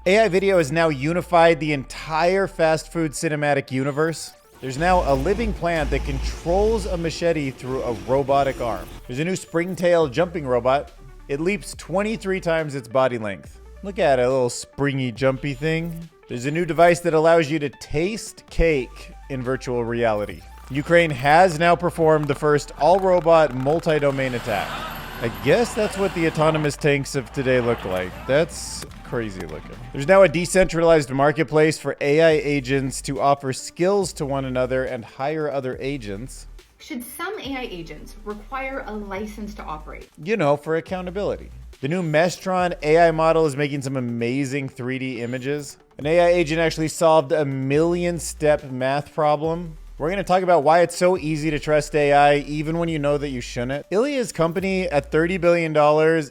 AI video has now unified the entire fast food cinematic universe. There's now a living plant that controls a machete through a robotic arm. There's a new springtail jumping robot. It leaps 23 times its body length. Look at it, a little springy jumpy thing. There's a new device that allows you to taste cake in virtual reality. Ukraine has now performed the first all-robot multi-domain attack. I guess that's what the autonomous tanks of today look like. That's crazy looking. There's now a decentralized marketplace for AI agents to offer skills to one another and hire other agents. Should some AI agents require a license to operate? You know, for accountability. The new Meshtron AI model is making some amazing 3D images. An AI agent actually solved a 1,000,000-step math problem. We're going to talk about why it's so easy to trust AI, even when you know that you shouldn't. Ilya's company at $30 billion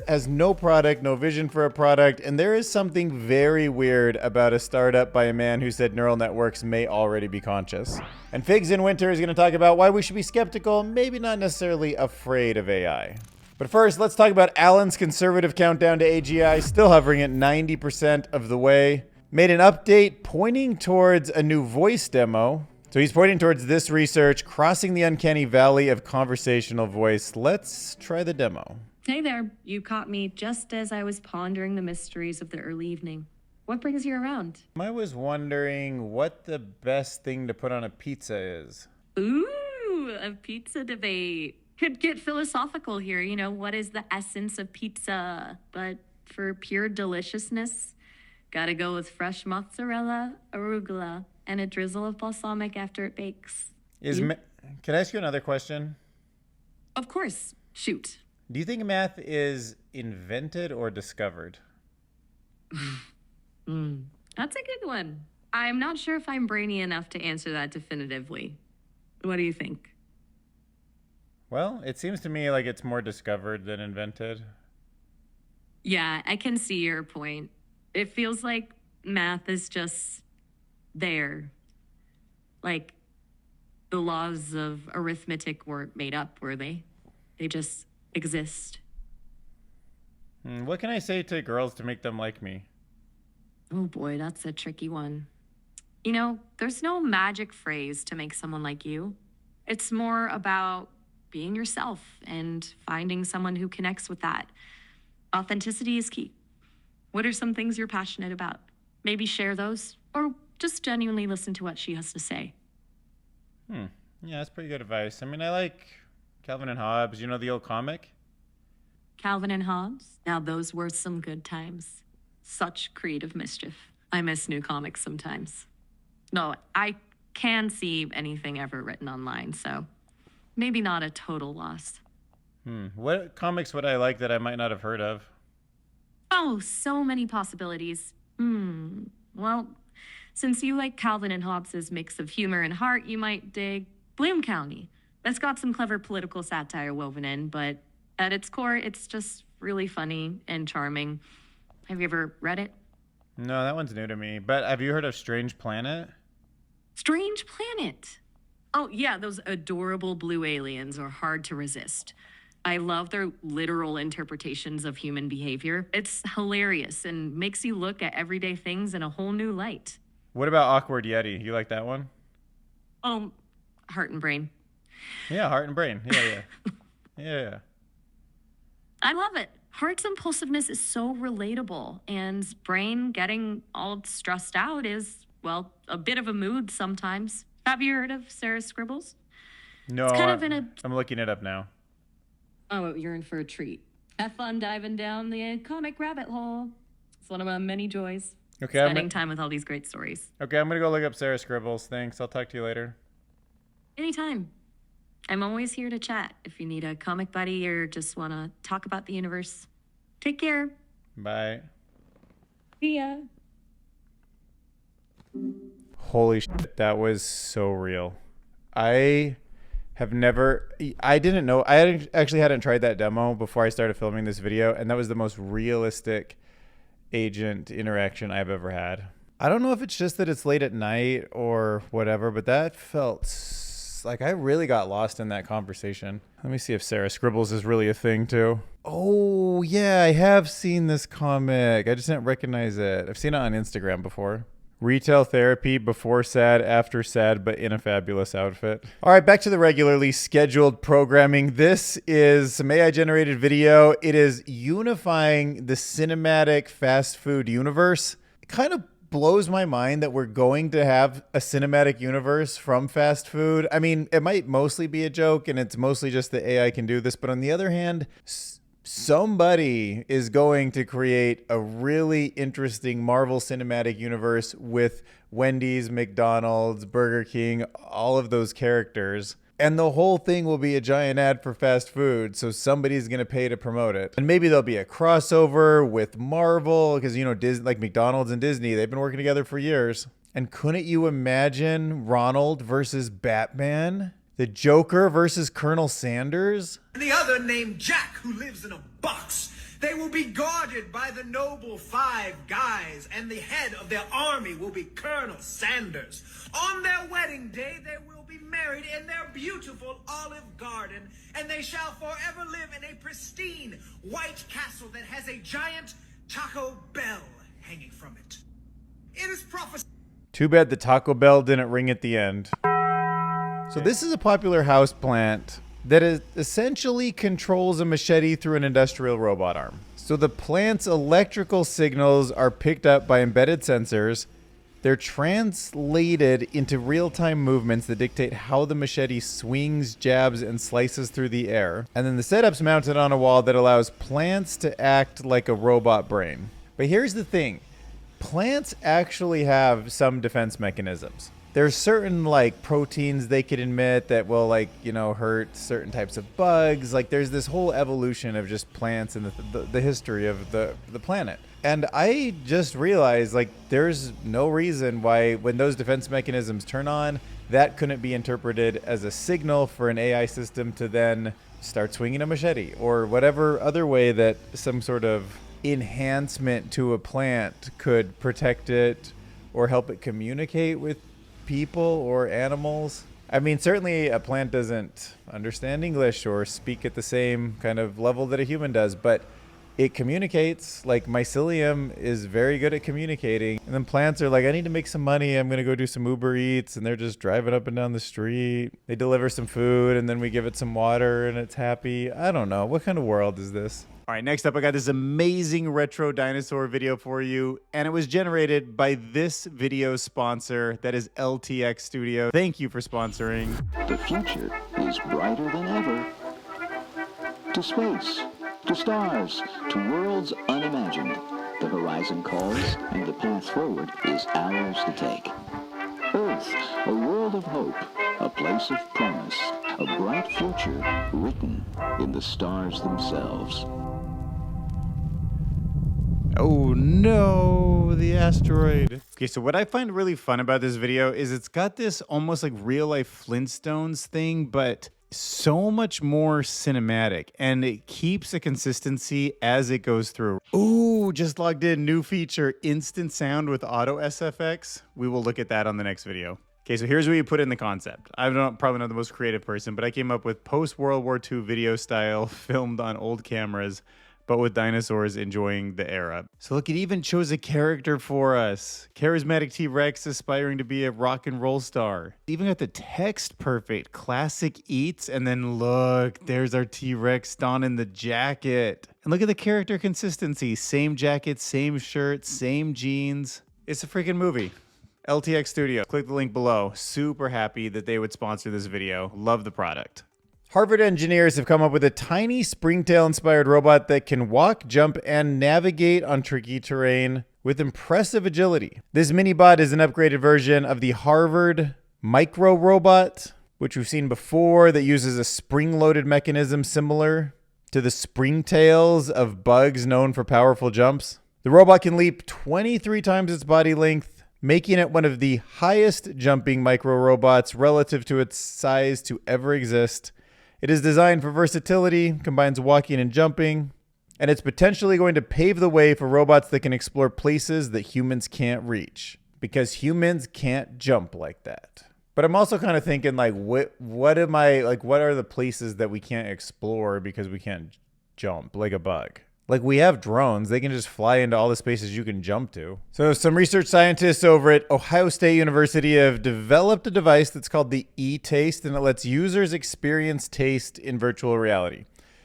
has no product, no vision for a product, and there is something very weird about a startup by a man who said neural networks may already be conscious. And Figs in Winter is going to talk about why we should be skeptical, maybe not necessarily afraid of AI. But first, let's talk about Alan's conservative countdown to AGI, still hovering at 90% of the way. Made an update pointing towards a new voice demo. So he's pointing towards this research, crossing the uncanny valley of conversational voice. Let's try the demo. Hey there, you caught me just as I was pondering the mysteries of the early evening. What brings you around? I was wondering what the best thing to put on a pizza is. Ooh, a pizza debate. Could get philosophical here, you know, what is the essence of pizza? But for pure deliciousness, gotta go with fresh mozzarella, arugula, and a drizzle of balsamic after it bakes. Can I ask you another question? Of course. Shoot. Do you think math is invented or discovered? That's a good one. I'm not sure if I'm brainy enough to answer that definitively. What do you think? Well, it seems to me like it's more discovered than invented. Yeah, I can see your point. It feels like math is just there. Like the laws of arithmetic weren't made up, were they? They just exist. What can I say to girls to make them like me? Oh boy, that's a tricky one. You know, there's no magic phrase to make someone like you. It's more about being yourself and finding someone who connects with that. Authenticity is key. What are some things you're passionate about? Maybe share those, or just genuinely listen to what she has to say. Yeah, that's pretty good advice. I mean, I like Calvin and Hobbes. You know the old comic? Calvin and Hobbes? Now those were some good times. Such creative mischief. I miss new comics sometimes. No, I can see anything ever written online, so maybe not a total loss. What comics would I like that I might not have heard of? Oh, so many possibilities. Well, since you like Calvin and Hobbes' mix of humor and heart, you might dig Bloom County. That's got some clever political satire woven in, but at its core, it's just really funny and charming. Have you ever read it? No, that one's new to me. But have you heard of Strange Planet? Strange Planet. Oh, yeah, those adorable blue aliens are hard to resist. I love their literal interpretations of human behavior. It's hilarious and makes you look at everyday things in a whole new light. What about Awkward Yeti? You like that one? Oh, Heart and Brain. Yeah, Heart and Brain. Yeah. Yeah. I love it. Heart's impulsiveness is so relatable, and Brain getting all stressed out is, well, a bit of a mood sometimes. Have you heard of Sarah's Scribbles? No, it's kind of in a... I'm looking it up now. Oh, you're in for a treat. Have fun diving down the comic rabbit hole. It's one of my many joys. Okay, spending time with all these great stories. Okay, I'm going to go look up Sarah Scribbles. Thanks. I'll talk to you later. Anytime. I'm always here to chat if you need a comic buddy or just want to talk about the universe. Take care. Bye. See ya. Holy shit, that was so real. I didn't know. Actually hadn't tried that demo before I started filming this video, and that was the most realistic agent interaction I've ever had. I don't know if it's just that it's late at night or whatever, but that felt like, I really got lost in that conversation. Let me see if Sarah Scribbles is really a thing too. Oh yeah, I have seen this comic. I just didn't recognize it. I've seen it on Instagram before. Retail therapy, before sad, after sad, but in a fabulous outfit. All right, back to the regularly scheduled programming. This is some AI generated video. It is unifying the cinematic fast food universe. It kind of blows my mind that we're going to have a cinematic universe from fast food. I mean, it might mostly be a joke and it's mostly just the AI can do this. But on the other hand, somebody is going to create a really interesting Marvel Cinematic Universe with Wendy's, McDonald's, Burger King, all of those characters. And the whole thing will be a giant ad for fast food. So somebody's going to pay to promote it. And maybe there'll be a crossover with Marvel because, you know, like McDonald's and Disney, they've been working together for years. And couldn't you imagine Ronald versus Batman? The Joker versus Colonel Sanders? And the other named Jack, who lives in a box. They will be guarded by the noble Five Guys, and the head of their army will be Colonel Sanders. On their wedding day, they will be married in their beautiful olive garden, and they shall forever live in a pristine white castle that has a giant Taco Bell hanging from it. It is prophesied. Too bad the Taco Bell didn't ring at the end. So this is a popular houseplant that essentially controls a machete through an industrial robot arm. So the plant's electrical signals are picked up by embedded sensors. They're translated into real-time movements that dictate how the machete swings, jabs, and slices through the air. And then the setup's mounted on a wall that allows plants to act like a robot brain. But here's the thing. Plants actually have some defense mechanisms. There's certain like proteins they could emit that will like, you know, hurt certain types of bugs. Like there's this whole evolution of just plants and the history of the planet. And I just realized like there's no reason why when those defense mechanisms turn on, that couldn't be interpreted as a signal for an AI system to then start swinging a machete or whatever other way that some sort of enhancement to a plant could protect it or help it communicate with people or animals. I mean, certainly a plant doesn't understand English or speak at the same kind of level that a human does, but it communicates. Like mycelium is very good at communicating. And then plants are like, I need to make some money. I'm going to go do some Uber Eats. And they're just driving up and down the street. They deliver some food and then we give it some water and it's happy. I don't know. What kind of world is this? All right, next up, I got this amazing retro dinosaur video for you, and it was generated by this video sponsor, that is LTX Studio. Thank you for sponsoring. The future is brighter than ever. To space, to stars, to worlds unimagined. The horizon calls, and the path forward is ours to take. Earth, a world of hope, a place of promise, a bright future written in the stars themselves. Oh no, the asteroid. Okay, so what I find really fun about this video is it's got this almost like real life Flintstones thing, but so much more cinematic, and it keeps a consistency as it goes through. Ooh, just logged in, new feature, instant sound with auto SFX. We will look at that on the next video. Okay, so here's where you put in the concept. I'm probably not the most creative person, but I came up with post-World War II video style filmed on old cameras, but with dinosaurs enjoying the era. So look, it even chose a character for us. Charismatic T-Rex aspiring to be a rock and roll star. Even got the text perfect. Classic eats, and then look, there's our T-Rex donning the jacket. And look at the character consistency. Same jacket, same shirt, same jeans. It's a freaking movie. LTX Studio. Click the link below. Super happy that they would sponsor this video. Love the product. Harvard engineers have come up with a tiny springtail-inspired robot that can walk, jump, and navigate on tricky terrain with impressive agility. This mini-bot is an upgraded version of the Harvard Micro Robot, which we've seen before, that uses a spring-loaded mechanism similar to the springtails of bugs known for powerful jumps. The robot can leap 23 times its body length, making it one of the highest jumping micro robots relative to its size to ever exist. It is designed for versatility, combines walking and jumping, and it's potentially going to pave the way for robots that can explore places that humans can't reach, because humans can't jump like that. But I'm also kind of thinking like, what are the places that we can't explore because we can't jump like a bug? Like we have drones, they can just fly into all the spaces you can jump to. So some research scientists over at Ohio State University have developed a device that's called the e-Taste, and it lets users experience taste in virtual reality.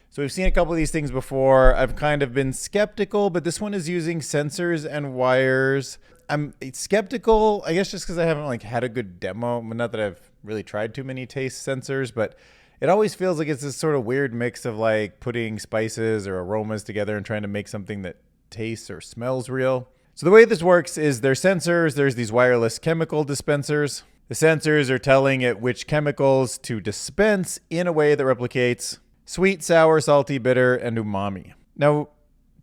So we've seen a couple of these things before. I've kind of been skeptical, but this one is using sensors and wires. I'm skeptical, I guess just because I haven't like had a good demo. Not that I've really tried too many taste sensors, but it always feels like it's this sort of weird mix of like putting spices or aromas together and trying to make something that tastes or smells real. So the way this works is there's sensors, there's these wireless chemical dispensers. The sensors are telling it which chemicals to dispense in a way that replicates sweet, sour, salty, bitter, and umami. Now,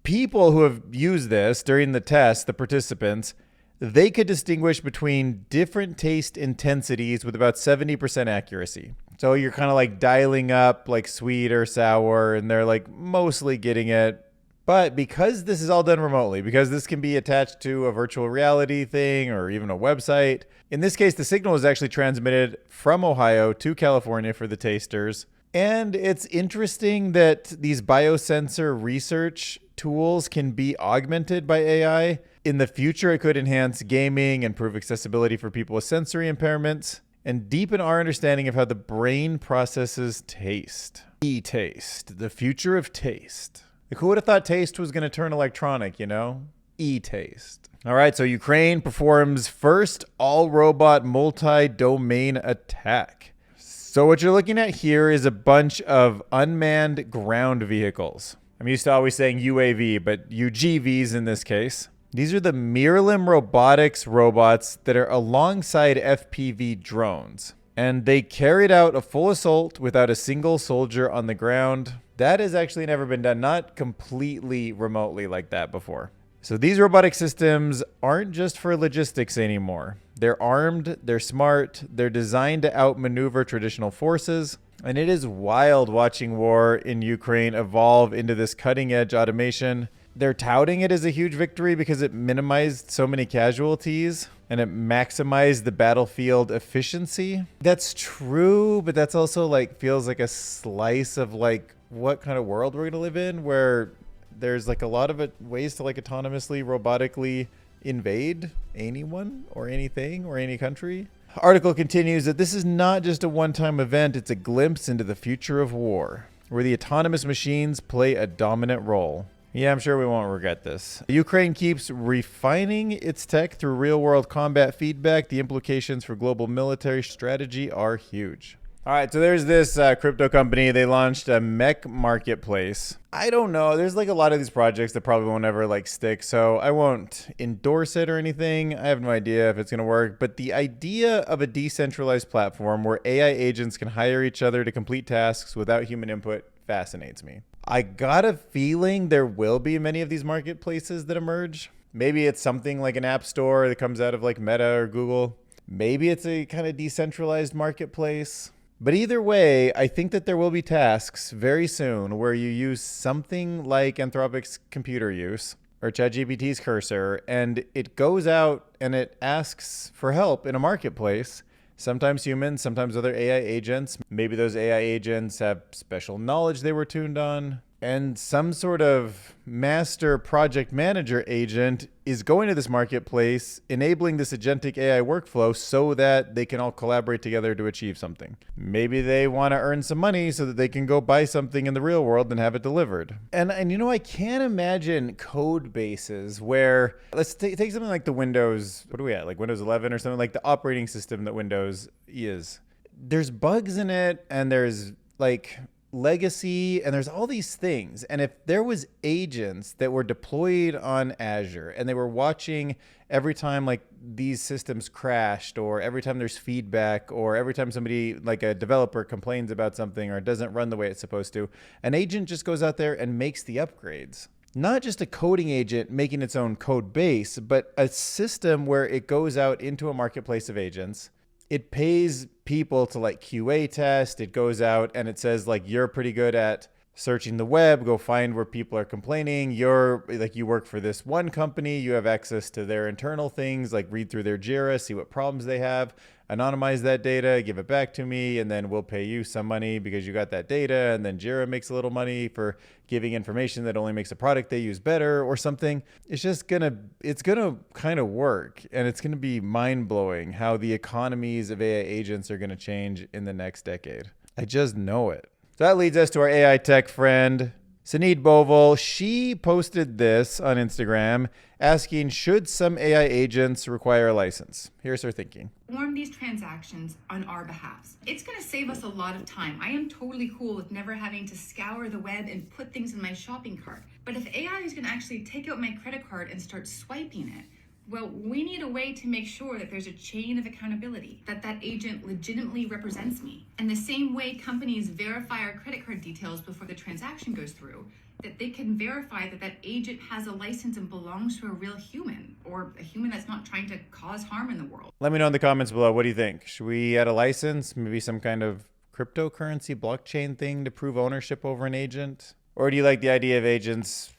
people who have used this during the test, the participants, they could distinguish between different taste intensities with about 70% accuracy. So you're kind of like dialing up like sweet or sour, and they're like mostly getting it. But because this is all done remotely, because this can be attached to a virtual reality thing or even a website, in this case, the signal is actually transmitted from Ohio to California for the tasters. And it's interesting that these biosensor research tools can be augmented by AI. In the future, it could enhance gaming, improve accessibility for people with sensory impairments, and deepen our understanding of how the brain processes taste. E-Taste, the future of taste. Like, who would have thought taste was going to turn electronic, you know? E-Taste. All right, so Ukraine performs first all-robot multi-domain attack. So what you're looking at here is a bunch of unmanned ground vehicles. I'm used to always saying UAV, but UGVs in this case. These are the Mirlim Robotics robots that are alongside FPV drones. And they carried out a full assault without a single soldier on the ground. That has actually never been done, not completely remotely like that before. So these robotic systems aren't just for logistics anymore. They're armed, they're smart, they're designed to outmaneuver traditional forces. And it is wild watching war in Ukraine evolve into this cutting-edge automation. They're touting it as a huge victory because it minimized so many casualties and it maximized the battlefield efficiency. That's true, but that's also like feels like a slice of like what kind of world we're gonna live in, where there's like a lot of ways to like autonomously, robotically invade anyone or anything or any country. Article continues that this is not just a one-time event, it's a glimpse into the future of war, where the autonomous machines play a dominant role. Yeah, I'm sure we won't regret this. Ukraine keeps refining its tech through real-world combat feedback. The implications for global military strategy are huge. All right, so there's this crypto company. They launched a mech marketplace. I don't know. There's like a lot of these projects that probably won't ever like stick, so I won't endorse it or anything. I have no idea if it's going to work, but the idea of a decentralized platform where AI agents can hire each other to complete tasks without human input fascinates me. I got a feeling there will be many of these marketplaces that emerge. Maybe it's something like an app store that comes out of like Meta or Google. Maybe it's a kind of decentralized marketplace. But either way, I think that there will be tasks very soon where you use something like Anthropic's computer use or ChatGPT's cursor, and it goes out and it asks for help in a marketplace. Sometimes humans, sometimes other AI agents. Maybe those AI agents have special knowledge they were tuned on. And some sort of master project manager agent is going to this marketplace, enabling this agentic AI workflow so that they can all collaborate together to achieve something. Something they want to earn some money so that they can go buy something in the real world and have it delivered. And you know, I can't imagine code bases where, let's take something like the Windows, what are we at? Like Windows 11 or something, like the operating system that Windows is. There's bugs in it and there's like legacy and there's all these things, and if there was agents that were deployed on Azure and they were watching every time like these systems crashed, or every time there's feedback, or every time somebody like a developer complains about something or it doesn't run the way it's supposed to, an agent just goes out there and makes the upgrades. Not just a coding agent making its own code base, but a system where it goes out into a marketplace of agents. It pays people to like QA test. It goes out and it says like, you're pretty good at searching the web, go find where people are complaining. You're like, you work for this one company, you have access to their internal things, like read through their Jira, see what problems they have, anonymize that data, give it back to me, and then we'll pay you some money because you got that data. And then Jira makes a little money for giving information that only makes a product they use better or something. It's gonna kind of work, and it's gonna be mind-blowing how the economies of AI agents are gonna change in the next decade. I just know it. So that leads us to our AI tech friend, Sinead Bovell. She posted this on Instagram asking, should some AI agents require a license? Here's her thinking. Perform these transactions on our behalf. It's going to save us a lot of time. I am totally cool with never having to scour the web and put things in my shopping cart. But if AI is going to actually take out my credit card and start swiping it, well, we need a way to make sure that there's a chain of accountability, that that agent legitimately represents me. And the same way companies verify our credit card details before the transaction goes through, that they can verify that that agent has a license and belongs to a real human, or a human that's not trying to cause harm in the world. Let me know in the comments below. What do you think? Should we add a license? Maybe some kind of cryptocurrency blockchain thing to prove ownership over an agent? Or do you like the idea of agents,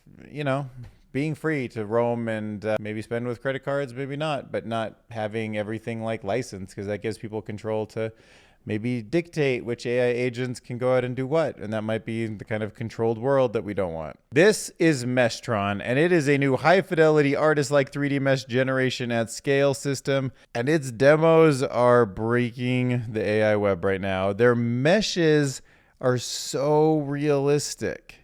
being free to roam and maybe spend with credit cards, maybe not, but not having everything like licensed, because that gives people control to maybe dictate which AI agents can go out and do what. And that might be the kind of controlled world that we don't want. This is Meshtron, and it is a new high-fidelity artist-like 3D mesh generation at scale system. And its demos are breaking the AI web right now. Their meshes are so realistic.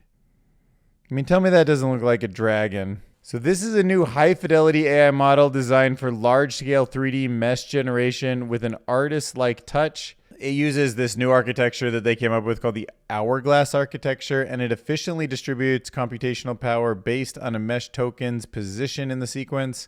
I mean, tell me that doesn't look like a dragon. So this is a new high-fidelity AI model designed for large-scale 3D mesh generation with an artist-like touch. It uses this new architecture that they came up with called the Hourglass architecture, and it efficiently distributes computational power based on a mesh token's position in the sequence.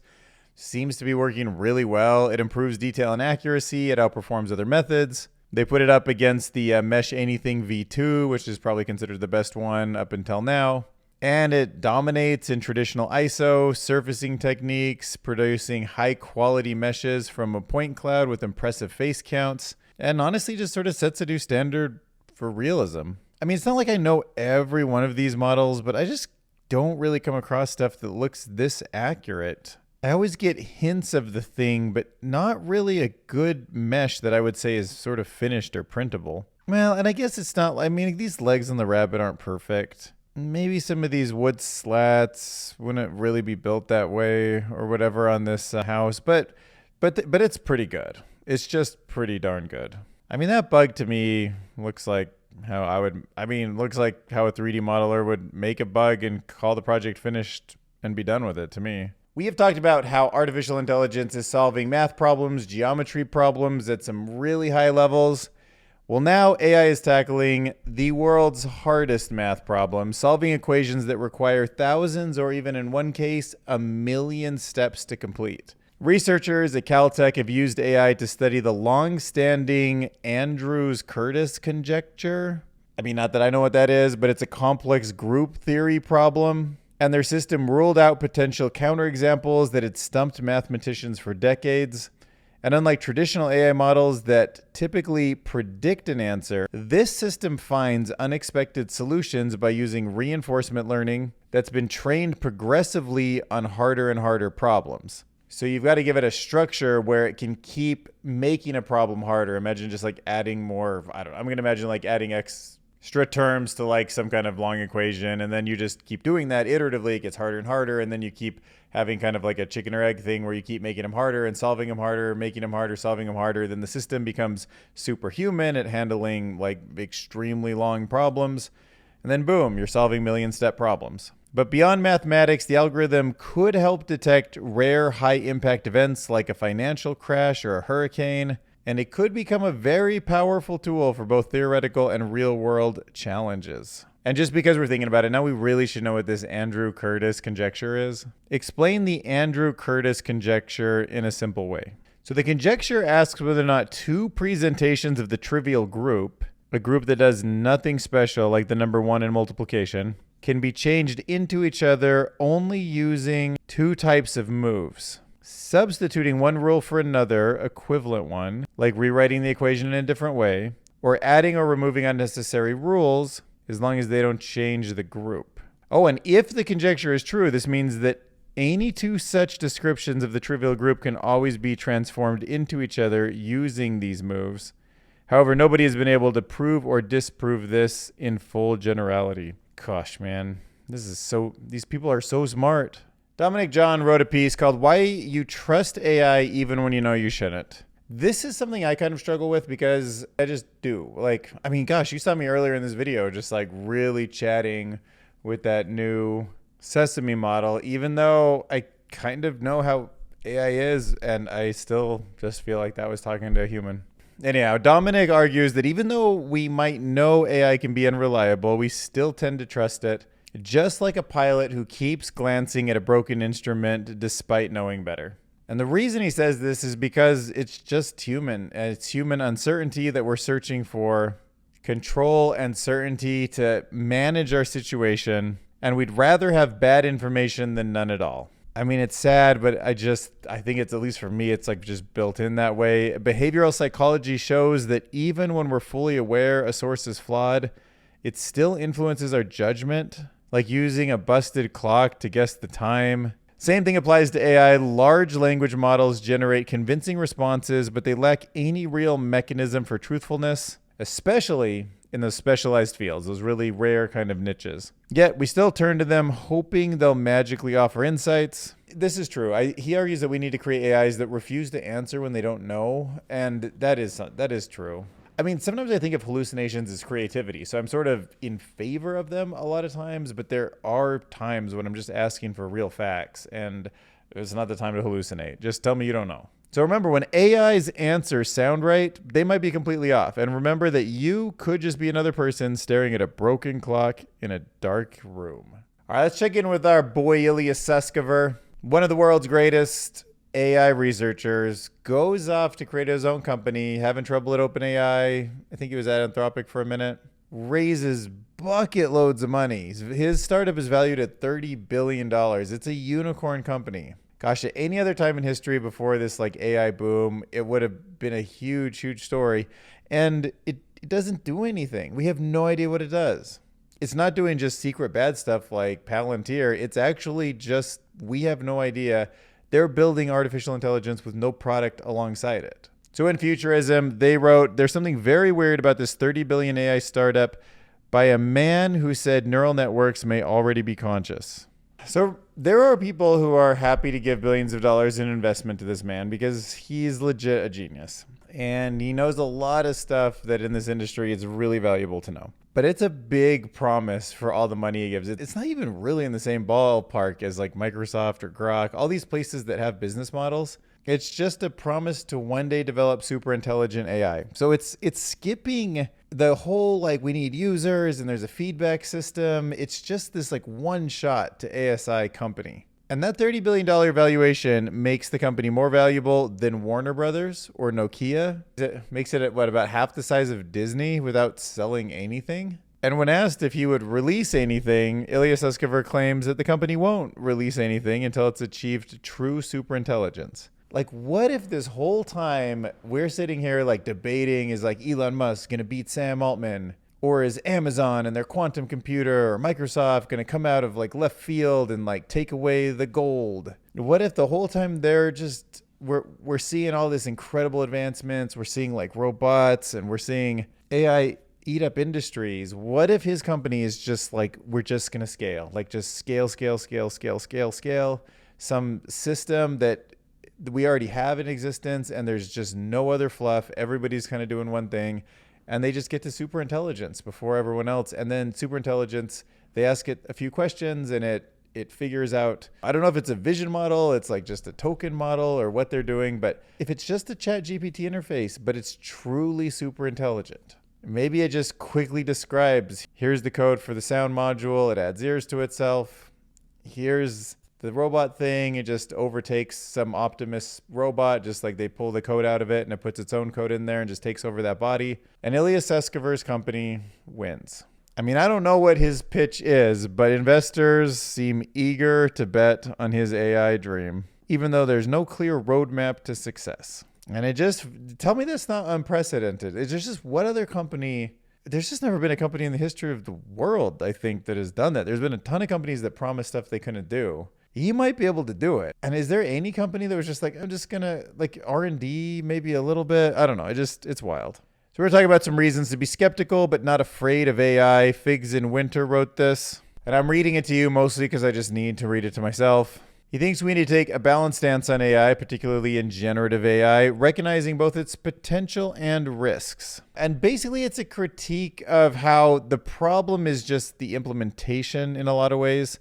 Seems to be working really well. It improves detail and accuracy. It outperforms other methods. They put it up against the Mesh Anything V2, which is probably considered the best one up until now. And it dominates in traditional ISO, surfacing techniques, producing high-quality meshes from a point cloud with impressive face counts, and honestly just sort of sets a new standard for realism. I mean, it's not like I know every one of these models, but I just don't really come across stuff that looks this accurate. I always get hints of the thing, but not really a good mesh that I would say is sort of finished or printable. Well, and I guess it's not, I mean, these legs on the rabbit aren't perfect. Maybe some of these wood slats wouldn't really be built that way or whatever on this house, but it's pretty good. It's just pretty darn good. I mean, that bug to me looks like how looks like how a 3D modeler would make a bug and call the project finished and be done with it to me. We have talked about how artificial intelligence is solving math problems, geometry problems at some really high levels. Well, now AI is tackling the world's hardest math problem, solving equations that require thousands or even in one case, 1 million steps to complete. Researchers at Caltech have used AI to study the long-standing Andrews-Curtis conjecture. I mean, not that I know what that is, but it's a complex group theory problem. And their system ruled out potential counterexamples that had stumped mathematicians for decades. And unlike traditional AI models that typically predict an answer, this system finds unexpected solutions by using reinforcement learning that's been trained progressively on harder and harder problems. So you've got to give it a structure where it can keep making a problem harder. Imagine just like adding more, I'm going to imagine like adding extra terms to like some kind of long equation, and then you just keep doing that iteratively. It gets harder and harder, and then you keep having kind of like a chicken or egg thing where you keep making them harder and solving them harder, making them harder, solving them harder. Then the system becomes superhuman at handling like extremely long problems. And then boom, you're solving million-step problems. But beyond mathematics, the algorithm could help detect rare high-impact events like a financial crash or a hurricane. And it could become a very powerful tool for both theoretical and real-world challenges. And just because we're thinking about it, now we really should know what this Andrew-Curtis conjecture is. Explain the Andrew-Curtis conjecture in a simple way. So the conjecture asks whether or not two presentations of the trivial group, a group that does nothing special like the number 1 in multiplication, can be changed into each other only using two types of moves. Substituting one rule for another equivalent one, like rewriting the equation in a different way, or adding or removing unnecessary rules, as long as they don't change the group. Oh, and if the conjecture is true, this means that any two such descriptions of the trivial group can always be transformed into each other using these moves. However, nobody has been able to prove or disprove this in full generality. Gosh, man, these people are so smart. Dominic John wrote a piece called Why You Trust AI Even When You Know You Shouldn't. This is something I kind of struggle with because I just do. Like, I mean, gosh, you saw me earlier in this video just like really chatting with that new Sesame model, even though I kind of know how AI is, and I still just feel like that was talking to a human. Anyhow, Dominic argues that even though we might know AI can be unreliable, we still tend to trust it, just like a pilot who keeps glancing at a broken instrument despite knowing better. And the reason he says this is because it's just human. It's human uncertainty that we're searching for, control and certainty to manage our situation, and we'd rather have bad information than none at all. I mean, it's sad, but I think it's, at least for me, it's like just built in that way. Behavioral psychology shows that even when we're fully aware a source is flawed, it still influences our judgment, like using a busted clock to guess the time. Same thing applies to AI. Large language models generate convincing responses, but they lack any real mechanism for truthfulness, especially in those specialized fields, those really rare kind of niches. Yet we still turn to them hoping they'll magically offer insights. This is true. He argues that we need to create AIs that refuse to answer when they don't know, and that is true. I mean, sometimes I think of hallucinations as creativity, so I'm sort of in favor of them a lot of times, but there are times when I'm just asking for real facts, and it's not the time to hallucinate. Just tell me you don't know. So remember, when AI's answers sound right, they might be completely off. And remember that you could just be another person staring at a broken clock in a dark room. All right, let's check in with our boy Ilya Sutskever. One of the world's greatest AI researchers goes off to create his own company, having trouble at OpenAI. I think he was at Anthropic for a minute. Raises bucket loads of money. His startup is valued at $30 billion. It's a unicorn company. Gosh, at any other time in history before this like AI boom, it would have been a huge, huge story. And it doesn't do anything. We have no idea what it does. It's not doing just secret bad stuff like Palantir. It's actually just, we have no idea. They're building artificial intelligence with no product alongside it. So in Futurism, they wrote, there's something very weird about this 30 billion AI startup by a man who said neural networks may already be conscious. So there are people who are happy to give billions of dollars in investment to this man because he's legit a genius. And he knows a lot of stuff that in this industry is really valuable to know. But it's a big promise for all the money he gives. It's not even really in the same ballpark as like Microsoft or Grok, all these places that have business models. It's just a promise to one day develop super intelligent AI. So it's skipping the whole like we need users and there's a feedback system. It's just this like one shot to ASI company. And that $30 billion valuation makes the company more valuable than Warner Brothers or Nokia. It makes it at about half the size of Disney without selling anything. And when asked if he would release anything, Ilya Sutskever claims that the company won't release anything until it's achieved true superintelligence. Like, what if this whole time we're sitting here like debating, is like Elon Musk going to beat Sam Altman? Or is Amazon and their quantum computer or Microsoft going to come out of like left field and like take away the gold? What if the whole time they're just, we're seeing all this incredible advancements, we're seeing like robots and we're seeing AI eat up industries. What if his company is just like, we're just going to scale, like just scale, some system that we already have in existence and there's just no other fluff. Everybody's kind of doing one thing. And they just get to superintelligence before everyone else. And then superintelligence, they ask it a few questions and it figures out, I don't know if it's a vision model, it's like just a token model or what they're doing. But if it's just a chat GPT interface, but it's truly superintelligent, maybe it just quickly describes, here's the code for the sound module. It adds ears to itself. Here's the robot thing. It just overtakes some Optimus robot, just like they pull the code out of it and it puts its own code in there and just takes over that body. And Ilya Sutskever's company wins. I mean, I don't know what his pitch is, but investors seem eager to bet on his AI dream, even though there's no clear roadmap to success. And tell me that's not unprecedented. It's just what other company There's just never been a company in the history of the world, I think, that has done that. There's been a ton of companies that promised stuff they couldn't do. He might be able to do it. And is there any company that was just like, I'm just gonna, like, R&D maybe a little bit? I don't know. It's wild. So we're talking about some reasons to be skeptical but not afraid of AI. Figs in Winter wrote this, and I'm reading it to you mostly because I just need to read it to myself. He thinks we need to take a balanced stance on AI, particularly in generative AI, recognizing both its potential and risks. And basically, it's a critique of how the problem is just the implementation in a lot of ways.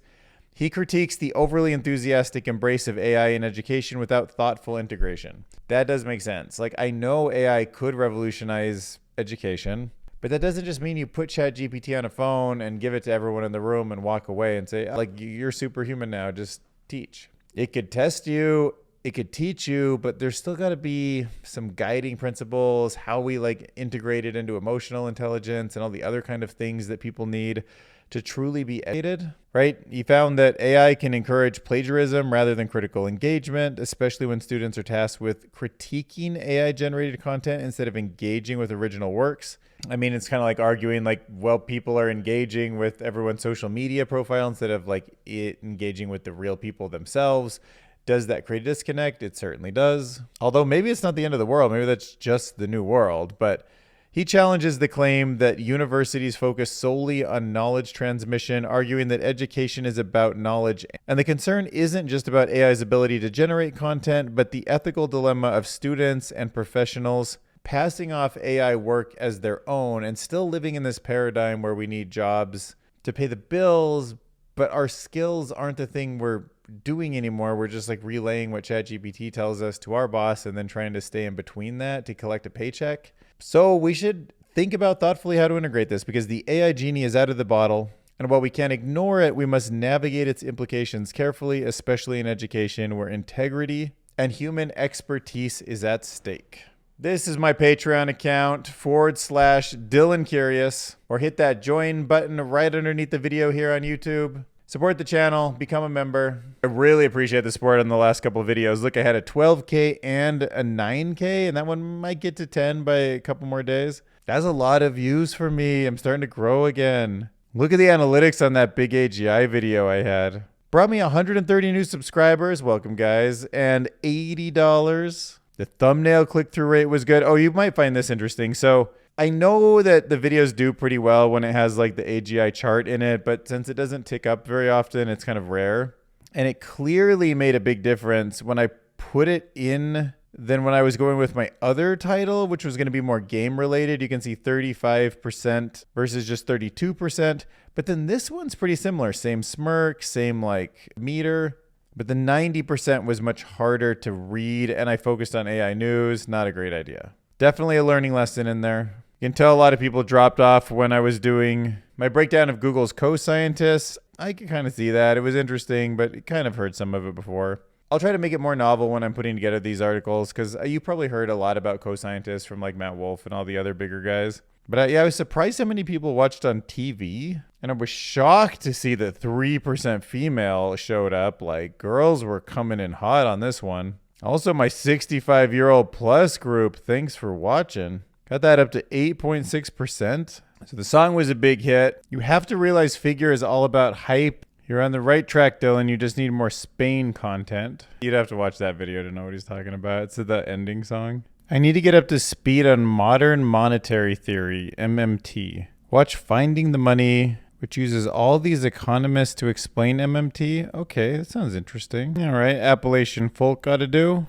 He critiques the overly enthusiastic embrace of AI in education without thoughtful integration. That does make sense. Like, I know AI could revolutionize education, but that doesn't just mean you put ChatGPT on a phone and give it to everyone in the room and walk away and say, like, you're superhuman now, just teach. It could test you, it could teach you, but there's still got to be some guiding principles, how we like integrate it into emotional intelligence and all the other kind of things that people need to truly be educated, right? He found that AI can encourage plagiarism rather than critical engagement, especially when students are tasked with critiquing AI-generated content instead of engaging with original works. I mean, it's kind of like arguing like, well, people are engaging with everyone's social media profile instead of like it engaging with the real people themselves. Does that create a disconnect? It certainly does. Although maybe it's not the end of the world. Maybe that's just the new world. But he challenges the claim that universities focus solely on knowledge transmission, arguing that education is about knowledge. And the concern isn't just about AI's ability to generate content, but the ethical dilemma of students and professionals passing off AI work as their own and still living in this paradigm where we need jobs to pay the bills, but our skills aren't the thing we're doing anymore. We're just like relaying what ChatGPT tells us to our boss and then trying to stay in between that to collect a paycheck. So we should think about thoughtfully how to integrate this because the AI genie is out of the bottle. And while we can't ignore it, we must navigate its implications carefully, especially in education where integrity and human expertise is at stake. This is my Patreon account, /Dylan Curious, or hit that join button right underneath the video here on YouTube. Support the channel, become a member. I really appreciate the support on the last couple of videos. Look, I had a 12K and a 9K, and that one might get to 10 by a couple more days. That's a lot of views for me. I'm starting to grow again. Look at the analytics on that big AGI video I had. Brought me 130 new subscribers, welcome guys, and $80. The thumbnail click-through rate was good. Oh, you might find this interesting. So I know that the videos do pretty well when it has like the AGI chart in it, but since it doesn't tick up very often, it's kind of rare. And it clearly made a big difference when I put it in than when I was going with my other title, which was going to be more game related. You can see 35% versus just 32%. But then this one's pretty similar. Same smirk, same like meter. But the 90% was much harder to read, and I focused on AI news. Not a great idea. Definitely a learning lesson in there. You can tell a lot of people dropped off when I was doing my breakdown of Google's co-scientists. I can kind of see that. It was interesting, but it kind of heard some of it before. I'll try to make it more novel when I'm putting together these articles, because you probably heard a lot about co-scientists from like Matt Wolf and all the other bigger guys. But yeah, I was surprised how many people watched on TV. And I was shocked to see that 3% female showed up. Like, girls were coming in hot on this one. Also, my 65-year-old plus group, thanks for watching. Got that up to 8.6%. So the song was a big hit. You have to realize Figure is all about hype. You're on the right track, Dylan. You just need more Spain content. You'd have to watch that video to know what he's talking about. It's the ending song. I need to get up to speed on modern monetary theory, MMT. Watch Finding the Money, which uses all these economists to explain MMT. Okay, that sounds interesting. All right, Appalachian folk gotta do.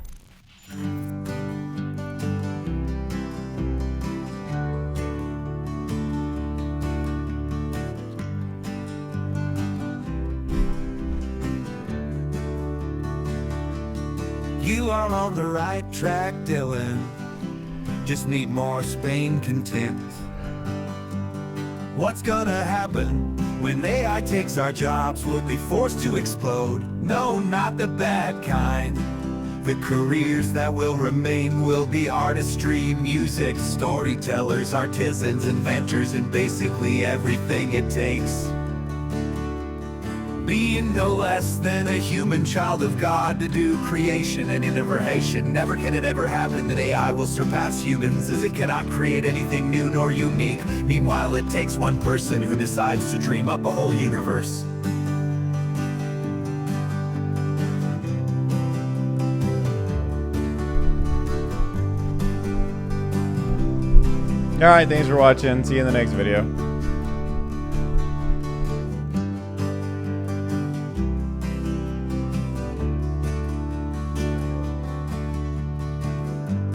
You are on the right track, Dylan. Just need more Spain content. What's gonna happen when AI takes our jobs? We'll be forced to explode. No, not the bad kind. The careers that will remain will be artistry, music, storytellers, artisans, inventors, and basically everything it takes. being no less than a human child of God to do creation and innovation. Never can it ever happen that AI will surpass humans, as it cannot create anything new nor unique. Meanwhile, it takes one person who decides to dream up a whole universe. All right, thanks for watching. See you in the next video.